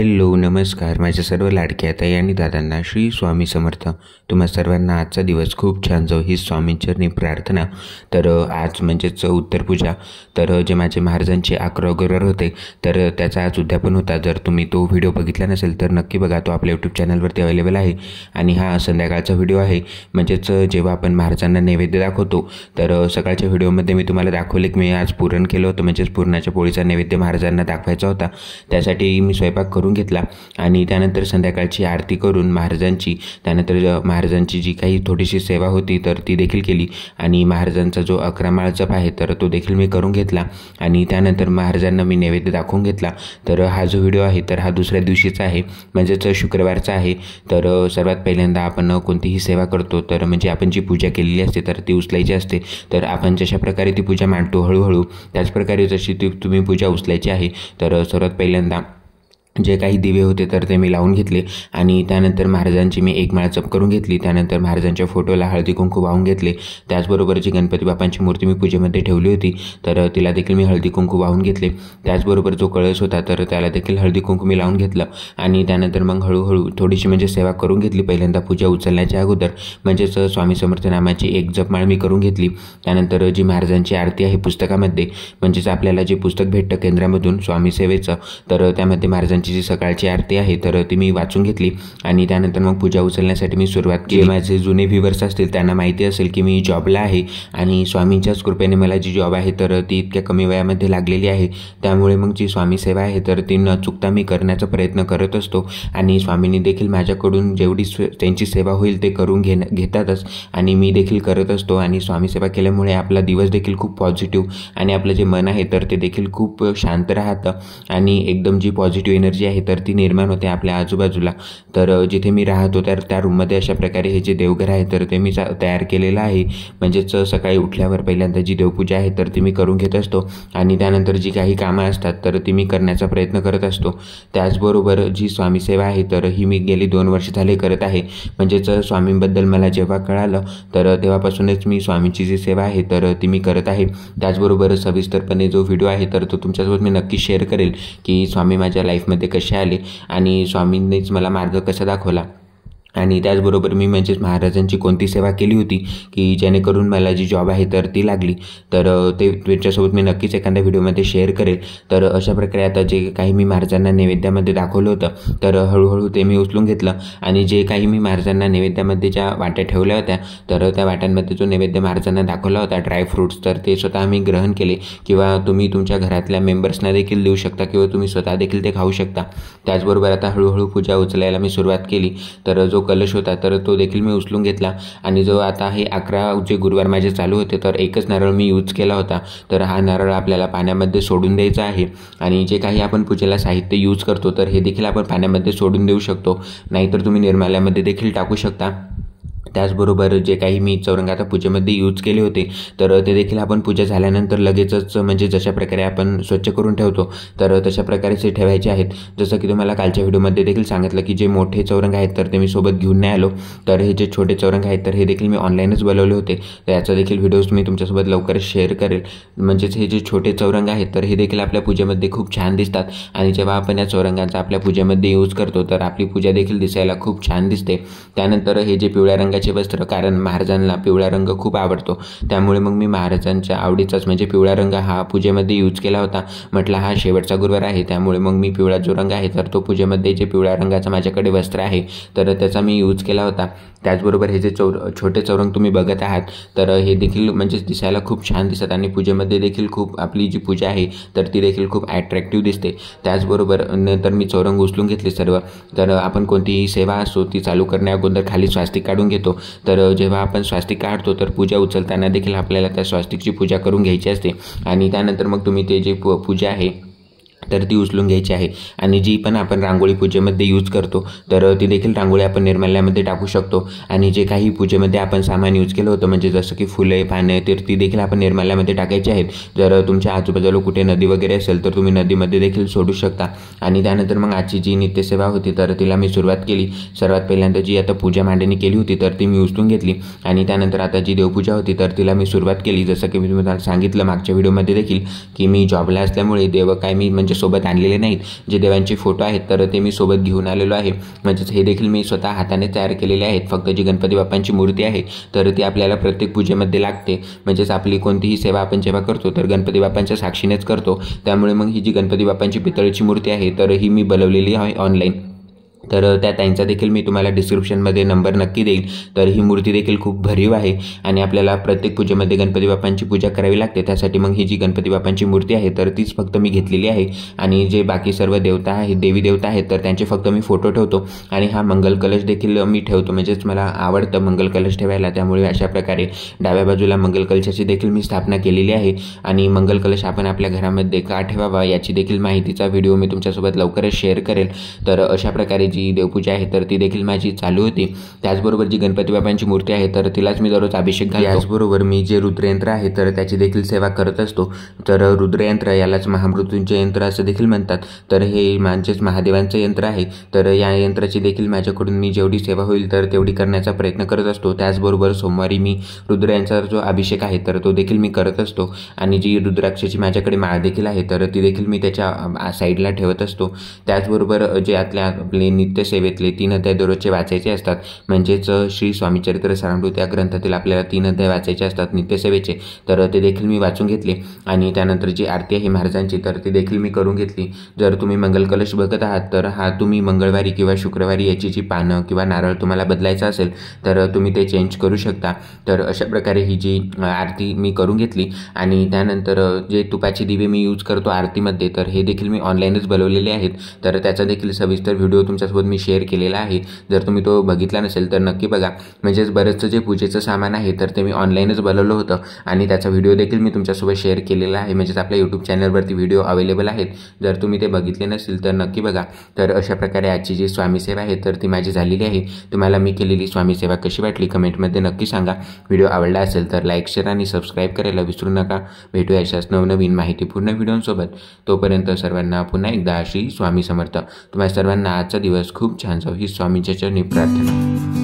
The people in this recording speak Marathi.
हॅलो नमस्कार माझ्या सर्व लाडक्या ताई आणि दादांना श्री स्वामी समर्थ। तुम्हा सर्वांना आजचा दिवस खूप छान जाऊ ही स्वामींचरणी प्रार्थना। तर आज म्हणजेच उत्तर पूजा, तर जे माझे महाराजांचे 11 गुरुवार होते तर त्याचा आज उद्यापन होता। जर तुम्ही तो व्हिडिओ बघितला नसेल तर नक्की बघा, तो आपल्या यूट्यूब चॅनलवरती अवेलेबल आहे। आणि हा संध्याकाळचा व्हिडिओ आहे, म्हणजेच जेव्हा आपण महाराजांना नैवेद्य दाखवतो तर सकाळच्या व्हिडिओमध्ये मी तुम्हाला दाखवले की मी आज पुरण केलं होतं, म्हणजेच पुरणाच्या पोळीचा नैवेद्य महाराजांना दाखवायचा होता। त्यासाठी मी स्वयंपाक करून घेतला आणि त्यानंतर संध्याकाळची आरती करून महाराजांची, त्यानंतर महाराजांची जी काही थोडीशी सेवा होती तर ती देखील केली आणि महाराजांचा जो 11 माळ जप आहे तर तो देखील मी करून घेतला आणि त्यानंतर महाराजांना मी नैवेद्य दाखवून घेतला। तर हा जो व्हिडिओ आहे तर हा दुसऱ्या दिवशीचा आहे, म्हणजेच शुक्रवारचा आहे। तर सर्वात पहिल्यांदा आपण कोणतीही सेवा करतो तर म्हणजे आपण जी पूजा केलेली असते तर ती उचलायची असते। तर आपण जशा प्रकारे ती पूजा मांडतो हळूहळू त्याच प्रकारे जशी तुम्ही पूजा उचलायची आहे। तर सर्वात पहिल्यांदा जे काही दिवे होते तर ते मी लावून घेतले आणि त्यानंतर महाराजांची मी 1 माळ जप करून घेतली। त्यानंतर महाराजांच्या फोटोला हळदी कुंकू वाहून घेतले। त्याचबरोबर जी गणपती बाप्पांची मूर्ती मी पूजेमध्ये ठेवली होती तर तिला देखील मी हळदी कुंकू वाहून घेतले। त्याचबरोबर जो कळस होता तर त्याला देखील हळदी कुंकू मी लावून घेतलं आणि त्यानंतर मग हळूहळू थोडीशी म्हणजे सेवा करून घेतली। पहिल्यांदा पूजा उचलण्याच्या अगोदर म्हणजेच स्वामी समर्थ नामाची 1 जपमाळ मी करून घेतली। त्यानंतर जी महाराजांची आरती आहे पुस्तकामध्ये, म्हणजेच आपल्याला जे पुस्तक भेटतं केंद्रामधून स्वामी सेवेचं, तर त्यामध्ये महाराजांची जी सकाळची आरती आहे तर ती मी वाचून घेतली आणि त्यानंतर मग पूजा उचलण्यासाठी मी सुरुवात केली। माझे जुने व्ह्यूवर्स असतील त्यांना माहिती असेल की मी जॉबला आहे आणि स्वामींच्याच कृपेने मला जी जॉब आहे तर ती इतक्या कमी वयामध्ये लागलेली आहे। त्यामुळे मग जी स्वामी सेवा आहे तर ती न चुकता मी करण्याचा प्रयत्न करत असतो आणि स्वामींनी देखील माझ्याकडून जेवढी त्यांची सेवा होईल ते करून घेतातच आणि मी देखील करत असतो। आणि स्वामी सेवा केल्यामुळे आपला दिवस देखील खूप पॉझिटिव्ह आणि आपलं जे मन आहे तर ते देखील खूप शांत राहतं आणि एकदम जी पॉझिटिव्ह एनर्जी आहे तर ती निर्माण होते आपल्या आजूबाजूला। तर जिथे मी राहतो तर त्या रूममध्ये अशा प्रकारे हे जे देवघर आहे तर ते मी तयार केलेलं आहे। म्हणजेच सकाळी उठल्यावर पहिल्यांदा जी देवपूजा आहे तर ती मी करून घेत असतो आणि त्यानंतर जी काही कामं असतात तर ती मी करण्याचा प्रयत्न करत असतो। त्याचबरोबर जी स्वामी सेवा आहे तर ही मी गेली 2 वर्ष झाले करत आहे। म्हणजेच स्वामींबद्दल मला जेव्हा कळालं तर तेव्हापासूनच मी स्वामींची जी सेवा आहे तर ती मी करत आहे। त्याचबरोबर सविस्तरपणे जो व्हिडिओ आहे तर तो तुमच्यासोबत मी नक्की शेअर करेल की स्वामी माझ्या लाईफमध्ये कसे आले आणि स्वामींनीच मला मार्ग कसा दाखवला आणि त्याचबरोबर मी म्हणजेच महाराजांची कोणती सेवा केली होती की जेणेकरून मला जी जॉब आहे तर ती लागली, तर ते तुमच्यासोबत मी नक्कीच एखाद्या व्हिडिओमध्ये शेअर करेल। तर अशा प्रकारे आता जे काही मी महाराजांना नैवेद्यामध्ये दाखवलं होतं तर हळूहळू ते मी उचलून घेतलं आणि जे काही मी महाराजांना नैवेद्यामध्ये ज्या वाट्या ठेवल्या होत्या तर त्या वाट्यांमध्ये जो नैवेद्य महाराजांना दाखवला होता ड्रायफ्रूट्स तर ते स्वतः मी ग्रहण केले किंवा तुम्ही तुमच्या घरातल्या मेंबर्सना देखील देऊ शकता किंवा तुम्ही स्वतः देखील ते खाऊ शकता। त्याचबरोबर आता हळूहळू पूजा उचलायला मी सुरुवात केली। तर जो कलश होता तर तो देखील मी उचलून घेतला आणि जो आता हे 11 जे गुरुवार माझे चालू होते तर एकच नारळ मी यूज केला होता। तर हा नारळ आपल्याला पाण्यामध्ये सोडून द्यायचा आहे आणि जे काही आपण पूजेला साहित्य यूज करतो तर हे देखील आपण पाण्यामध्ये सोडून देऊ शकतो, नाहीतर तुम्ही निर्माल्यामध्ये देखील टाकू शकता। त्याचबरोबर जे काही मी चौरंग आता पूजेमध्ये यूज केले होते तर ते देखील आपण पूजा झाल्यानंतर लगेचच म्हणजे जशा प्रकारे आपण स्वच्छ करून ठेवतो तर तशा प्रकारेच ठेवायचे आहेत। जसं की तुम्हाला कालच्या व्हिडिओमध्ये देखील सांगितलं की जे मोठे चौरंग आहेत तर ते मी सोबत घेऊन नाही आलो, तर हे जे छोटे चौरंग आहेत तर हे देखील मी ऑनलाईनच बोलवले होते। तर याचा देखील व्हिडिओज मी तुमच्यासोबत लवकरच शेअर करेल। म्हणजेच हे जे छोटे चौरंग आहेत तर हे देखील आपल्या पूजेमध्ये खूप छान दिसतात आणि जेव्हा आपण या चौरंगांचा आपल्या पूजेमध्ये यूज करतो तर आपली पूजा देखील दिसायला खूप छान दिसते। त्यानंतर हे जे पिवळ्या रंगाचे वस्त्र, कारण महाराजांना पिवळा रंग खूप आवडतो त्यामुळे मग मी महाराजांच्या आवडीचाच म्हणजे पिवळा रंग हा पूजेमध्ये यूज केला होता। म्हटलं हा शेवटचा गुरुवार आहे त्यामुळे मग मी पिवळा जो रंग आहे तर तो पूजेमध्ये जे पिवळ्या रंगाचा माझ्याकडे वस्त्र आहे तर त्याचा मी यूज केला होता। त्याचबरोबर हे जे छोटे चौरंग तुम्ही बघत आहात तर हे देखील म्हणजेच दिसायला खूप छान दिसतात आणि पूजेमध्ये देखील खूप आपली जी पूजा आहे तर ती देखील खूप ॲट्रॅक्टिव्ह दिसते। त्याचबरोबर नंतर मी चौरंग उचलून घेतले सर्व। तर आपण कोणतीही सेवा असो ती चालू करण्याअगोदर खाली स्वास्तिक काढून घेतो। तर जेव्हा आपण स्वास्तिक काढतो तर पूजा उचलताना देखील आपल्याला त्या स्वास्तिकची पूजा करून घ्यायची असते आणि त्यानंतर मग तुम्ही ते जे पूजा आहे तर ती उचलून घ्यायची आहे आणि जी पण आपण रांगोळी पूजेमध्ये यूज करतो तर ती देखील रांगोळी आपण निर्माल्यामध्ये टाकू शकतो आणि जे काही पूजेमध्ये आपण सामान यूज केलं होतं म्हणजे जसं की फुले पाने तर ती देखील आपण निर्माल्यामध्ये टाकायची आहेत। जर तुमच्या आजूबाजूला कुठे नदी वगैरे असेल तर तुम्ही नदीमध्ये देखील सोडू शकता। आणि त्यानंतर मग आजची जी नित्यसेवा होती तर तिला मी सुरुवात केली। सर्वात पहिल्यांदा जी आता पूजा मांडणी केली होती तर ती मी उचलून घेतली आणि त्यानंतर आता जी देवपूजा होती तर तिला मी सुरुवात केली। जसं की मी तुम्हाला सांगितलं मागच्या व्हिडिओमध्ये देखील की मी जॉबला असल्यामुळे देव काय मी म्हणजे सोबत आणलेले नाहीत, जे देवांचे फोटो आहेत तर ते मी सोबत घेऊन आलेलो आहे. म्हणजेच हे देखील मी स्वतः हाताने तयार केलेले आहेत. फक्त जी गणपती बाप्पांची मूर्ती आहे तर ती आपल्याला प्रत्येक पूजेमध्ये लागते. म्हणजेच आपली कोणतीही सेवा आपण जेव्हा करतो तर गणपती बाप्पांच्या साक्षीनेच करतो. त्यामुळे मग ही जी गणपती बाप्पांची पितळेची मूर्ती आहे तर ही मी बनवलेली आहे ऑनलाईन. तर त्या ताईंचा देखील मी तुम्हाला डिस्क्रिप्शनमध्ये नंबर नक्की देईल. तर ही मूर्ती देखील खूप भरीव आहे आणि आपल्याला प्रत्येक पूजेमध्ये गणपती बाप्पांची पूजा करावी लागते. त्यासाठी मग ही जी गणपती बाप्पांची मूर्ती आहे तर तीच फक्त मी घेतलेली आहे. आणि जे बाकी सर्व देवता आहेत, देवी देवता आहेत तर त्यांचे फक्त मी फोटो ठेवतो. आणि हा मंगल कलश देखील मी ठेवतो. म्हणजेच मला आवडतं मंगल कलश ठेवायला, त्यामुळे अशा प्रकारे डाव्या बाजूला मंगल कलशाची देखील मी स्थापना केलेली आहे. आणि मंगल कलश आपण आपल्या घरामध्ये का ठेवावा याची देखील माहितीचा व्हिडिओ मी तुमच्यासोबत लवकरच शेअर करेल. तर अशा प्रकारे जी देवपूजा आहे तर ती देखील माझी चालू होती. त्याचबरोबर जी गणपती बाप्पांची मूर्ती आहे तर तिलाच मी दररोज अभिषेक घालतो. त्याचबरोबर मी जे रुद्रयंत्र आहे तर त्याची देखील सेवा करत असतो. तर रुद्रयंत्र यालाच महामृत्युंजय यंत्र असं देखील म्हणतात. तर हे म्हणजेच महादेवांचं यंत्र आहे. तर या यंत्राची देखील माझ्याकडून मी जेवढी सेवा होईल तर तेवढी करण्याचा प्रयत्न करत असतो. त्याचबरोबर सोमवारी मी रुद्रांचा जो अभिषेक आहे तर तो देखील मी करत असतो. आणि जी रुद्राक्षाची माझ्याकडे माळ देखील आहे तर ती देखील मी त्याच्या साईडला ठेवत असतो. त्याचबरोबर जे आपले नित्यसेवेतले 3 अध्याय दररोजचे वाचायचे असतात. म्हणजेच श्री स्वामीचरित्र सारामृत या ग्रंथातील आपल्याला 3 अध्याय वाचायचे असतात नित्यसेवेचे. तर ते देखील मी वाचून घेतले. आणि त्यानंतर जी आरती आहे महाराजांची तर ती देखील मी करून घेतली. जर तुम्ही मंगल कलश बघत आहात तर हा तुम्ही मंगळवारी किंवा शुक्रवारी याची जी पानं किंवा नारळ तुम्हाला बदलायचं असेल तर तुम्ही ते चेंज करू शकता. तर अशा प्रकारे ही जी आरती मी करून घेतली. आणि त्यानंतर जे तुपाची दिवे मी यूज करतो आरतीमध्ये तर हे देखील मी ऑनलाईनच बनवलेले आहेत. तर त्याचा देखील सविस्तर व्हिडिओ तुमच्यासोबत मी शेअर केलेला आहे. जर तुम्ही तो बघितला नसेल तर नक्की बघा. म्हणजेच बरेचसं जे पूजेचं सामान आहे तर ते मी ऑनलाईनच बनवलं होतं आणि त्याचा व्हिडिओ देखील मी तुमच्यासोबत शेअर केलेला आहे. म्हणजेच आपल्या यूट्यूब चॅनलवरती व्हिडिओ अवेलेबल आहेत. जर तुम्ही ते बघितले नसेल तर नक्की बघा. तर अशा प्रकारे आजची जी स्वामी सेवा आहे तर ती माझी झालेली आहे. तुम्हाला मी केलेली स्वामी सेवा कशी वाटली कमेंटमध्ये नक्की सांगा. व्हिडिओ आवडला असेल तर लाईक, शेअर आणि सबस्क्राईब करायला विसरू नका. भेटूया अशाच नवनवीन माहितीपूर्ण व्हिडिओसोबत. तोपर्यंत सर्वांना पुन्हा एकदा श्री स्वामी समर्थ. तुम्हा सर्वांना आजचा दिवस खूप छान जाऊ ही स्वामींच्या चरणी प्रार्थना.